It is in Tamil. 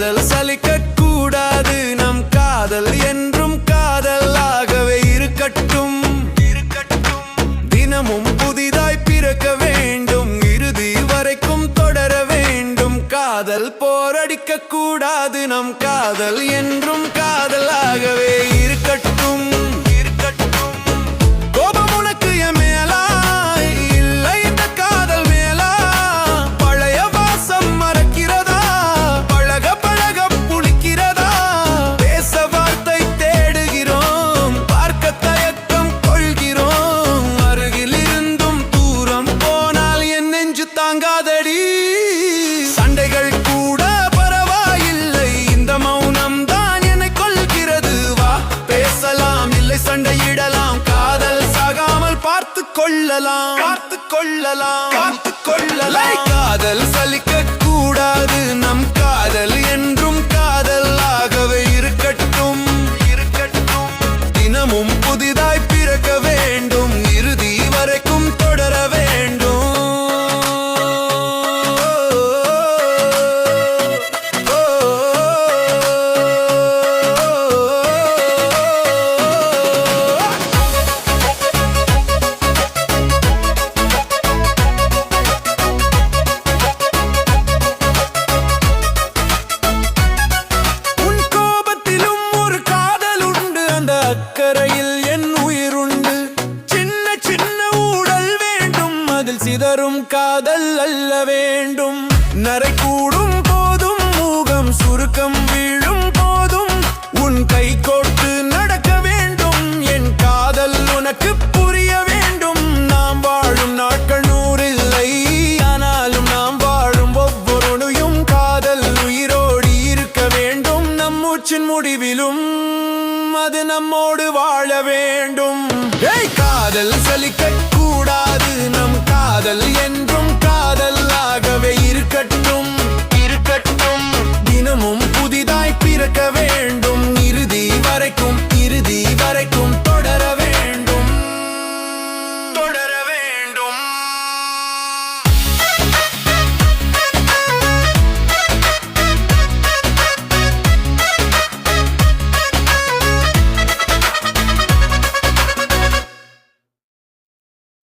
காதல் சலிக்க கூடாது நம் காதல் என்றும் காதலாகவே இருக்கட்டும் தினமும் புதிதாய் பிறக்க வேண்டும் இறுதி வரைக்கும் தொடர வேண்டும் காதல் போரடிக்க கூடாது நம் காதல் என்றும் காதலாகவே இருக்கட்டும் கோபம் உனக்கு என் மேலா இல்லை இந்த காதல் மேலா பழைய வாசம் மறக்கிறதா பழக பழக புளிக்கிறதா பேச வார்த்தை தேடுகிறோம் பார்க்க தயக்கம் கொள்கிறோம் அருகில் இருந்தும் தூரம் போனால் என் நெஞ்சு தாங்காதடி சண்டைகள் கூட பரவாயில்லை இந்த மௌனம் தான் என்னை கொள்கிறது வா பேசலாம் இல்லை சண்டையிடலாம் காதல் சாகாமல் பார்த்து கொள்ளலாம் காதல் சலிக்க கூடாது நம் காதல் என்றும் காதலாகவே இருக்கட்டும் தினமும் புதிதாய் பிறக்க வேண்டும் இறுதி வரைக்கும் தொடர வேண்டும் அக்கறையில் என் உயிருண்டு சின்ன சின்ன ஊடல் வேண்டும் அதில் சிதறும் காதல் அல்ல வேண்டும் நரை கூடும் போதும் மூகம் சுருக்கம் வீழும் போதும் உன் கை கோர்த்து நடக்க வேண்டும் என் காதல் உனக்கு புரிய வேண்டும் நாம் வாழும் நாட்கள் 100 இல்லை ஆனாலும் நாம் வாழும் ஒவ்வொரு நொடியும் காதல் உயிரோடு இருக்க வேண்டும் நம் மூச்சின் முடிவிலும் அது நம்மோடு வாழ வேண்டும் காதல் சலிக்க கூடாது நம் காதல் என்றும் காதல்